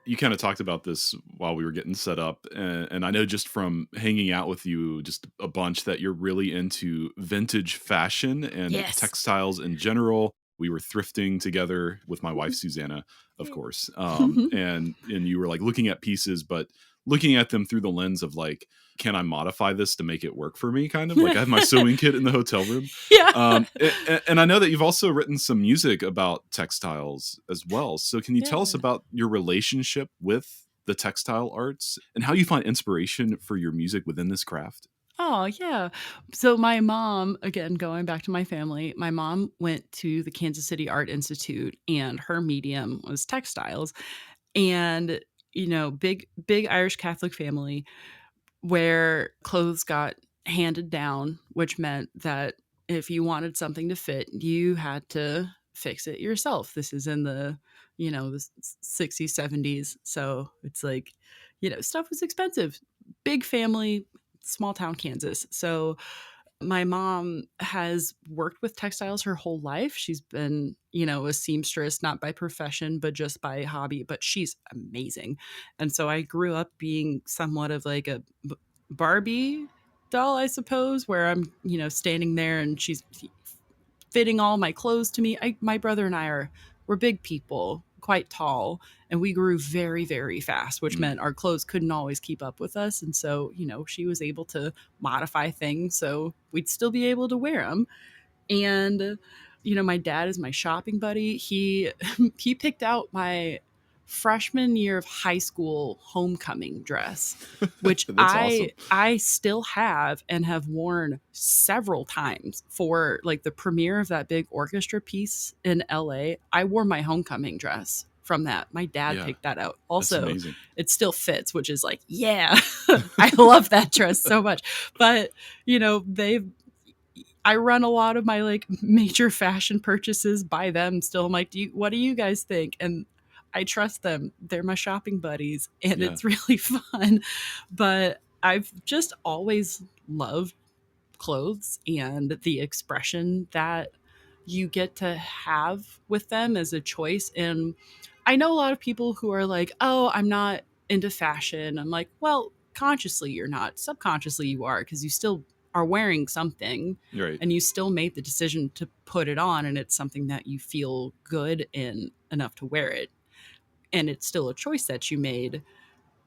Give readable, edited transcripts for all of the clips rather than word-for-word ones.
you kind of talked about this while we were getting set up, and I know just from hanging out with you just a bunch that you're really into vintage fashion and Yes. textiles in general. We were thrifting together with my wife Mhm. Susanna, of Yeah. course, and you were like looking at pieces, but looking at them through the lens of like, can I modify this to make it work for me? Kind of like I have my sewing kit in the hotel room, Yeah. and I know that you've also written some music about textiles as well. So can you tell us Yeah. about your relationship with the textile arts and how you find inspiration for your music within this craft? Oh, yeah. So my mom, again, going back to my family, my mom went to the Kansas City Art Institute and her medium was textiles. And, big Irish Catholic family where clothes got handed down, which meant that if you wanted something to fit, you had to fix it yourself. This is in the 60s, 70s. So it's like, stuff was expensive. Big family, small town Kansas. So my mom has worked with textiles her whole life. She's been, a seamstress, not by profession, but just by hobby, but she's amazing. And so I grew up being somewhat of like a Barbie doll, I suppose, where I'm, standing there and she's fitting all my clothes to me. My brother and we're big people, quite tall, and we grew very, very fast, which Mm, meant our clothes couldn't always keep up with us. And so, she was able to modify things so we'd still be able to wear them. And my dad is my shopping buddy. He he picked out my freshman year of high school homecoming dress, which that's awesome. I still have and have worn several times for like the premiere of that big orchestra piece in LA. I wore my homecoming dress from that. My dad Yeah, picked that out. that's Also, amazing. it still fits, which is like, yeah, I love that dress so much. But, they've I run a lot of my like major fashion purchases by them still. I'm like, what do you guys think? And I trust them. They're my shopping buddies and Yeah. it's really fun. But I've just always loved clothes and the expression that you get to have with them as a choice. And I know a lot of people who are like, oh, I'm not into fashion. I'm like, well, consciously you're not. Subconsciously you are because you still are wearing something You're right. and you still made the decision to put it on and it's something that you feel good in enough to wear it. And it's still a choice that you made.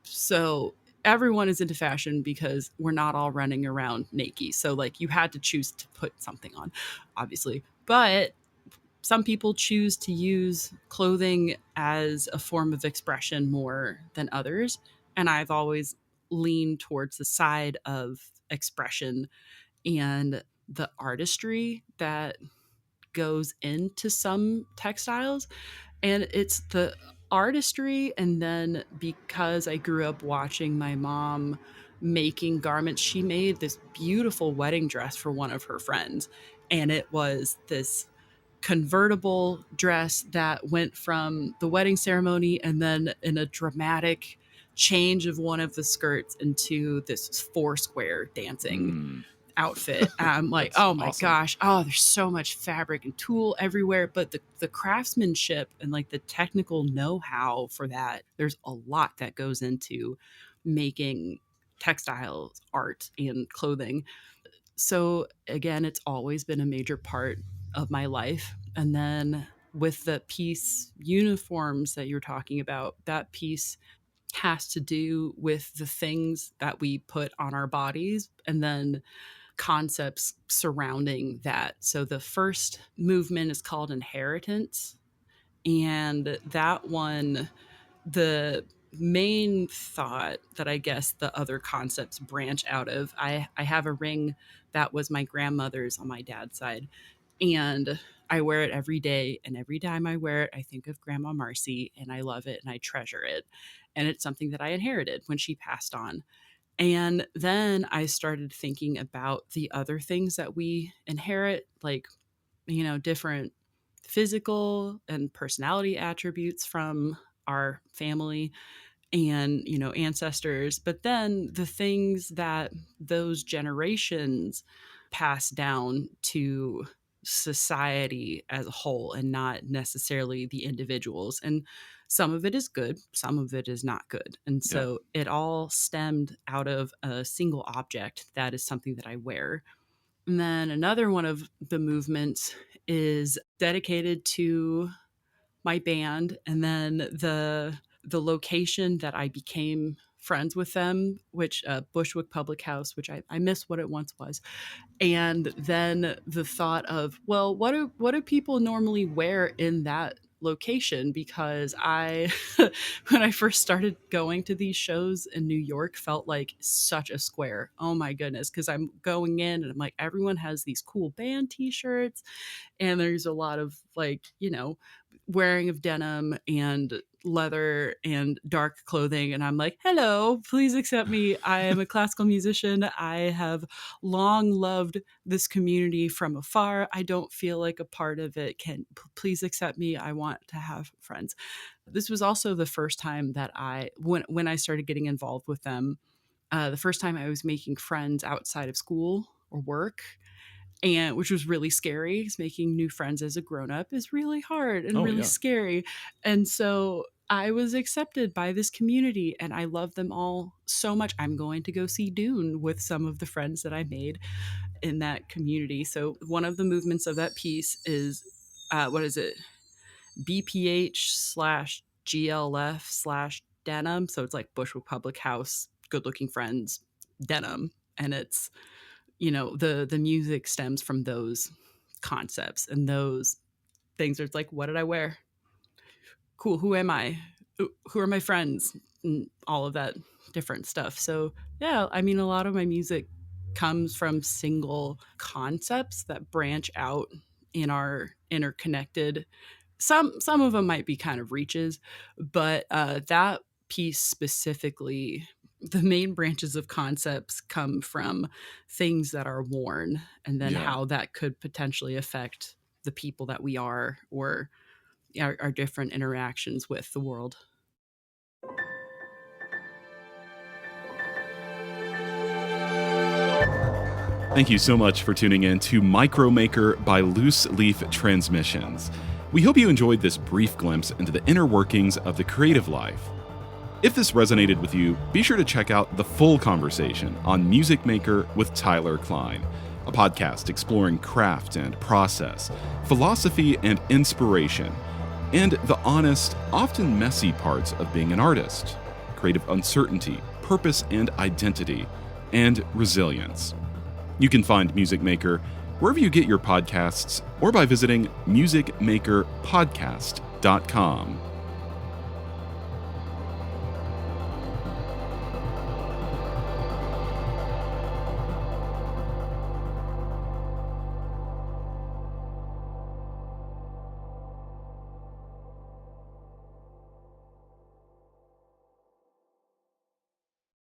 So everyone is into fashion because we're not all running around naked. So like you had to choose to put something on, obviously. But some people choose to use clothing as a form of expression more than others. And I've always leaned towards the side of expression and the artistry that goes into some textiles. And it's the artistry. And then because I grew up watching my mom making garments, she made this beautiful wedding dress for one of her friends. And it was this convertible dress that went from the wedding ceremony and then in a dramatic change of one of the skirts into this four square dancing Mm, outfit. I'm like, that's oh my awesome. gosh, oh, there's so much fabric and tool everywhere. But the craftsmanship and like the technical know-how for that, there's a lot that goes into making textiles, art, and clothing. So again, it's always been a major part of my life. And then with the piece uniforms that you're talking about, that piece has to do with the things that we put on our bodies and then concepts surrounding that. So the first movement is called inheritance. And that one, the main thought that I guess the other concepts branch out of, I have a ring that was my grandmother's on my dad's side. And I wear it every day. And every time I wear it, I think of Grandma Marcy and I love it and I treasure it. And it's something that I inherited when she passed on. And then I started thinking about the other things that we inherit, like, different physical and personality attributes from our family and, ancestors. But then the things that those generations pass down to society as a whole and not necessarily the individuals. And Some of it is good, some of it is not good. And Yeah. so it all stemmed out of a single object that is something that I wear. And then another one of the movements is dedicated to my band, and then the location that I became friends with them, which Bushwick Public House, which I miss what it once was. And then the thought of, well, what do people normally wear in that location? Because I when I first started going to these shows in New York, felt like such a square. Oh my goodness, because I'm going in and I'm like, everyone has these cool band t-shirts, and there's a lot of like, wearing of denim and leather and dark clothing, and I'm like, hello, please accept me. I am a classical musician. I have long loved this community from afar. I don't feel like a part of it. Please accept me. I want to have friends. This was also the first time that when I started getting involved with them, the first time I was making friends outside of school or work, and which was really scary, because making new friends as a grown-up is really hard and Oh, really yeah. scary. And so I was accepted by this community, and I love them all so much. I'm going to go see Dune with some of the friends that I made in that community. So one of the movements of that piece is, what is it? BPH/GLF/denim. So it's like Bushwick Public House, good looking friends, denim. And it's, the music stems from those concepts and those things. It's like, what did I wear? Cool. Who am I? Who are my friends? And all of that different stuff. So yeah, I mean, a lot of my music comes from single concepts that branch out and are interconnected. Some of them might be kind of reaches, but that piece specifically, the main branches of concepts come from things that are worn, and then Yeah. how that could potentially affect the people that we are, or our different interactions with the world. Thank you so much for tuning in to Micromaker by Loose Leaf Transmissions. We hope you enjoyed this brief glimpse into the inner workings of the creative life. If this resonated with you, be sure to check out the full conversation on Music Maker with Tyler Kline, a podcast exploring craft and process, philosophy and inspiration, and the honest, often messy parts of being an artist, creative uncertainty, purpose and identity, and resilience. You can find Music Maker wherever you get your podcasts, or by visiting musicmakerpodcast.com.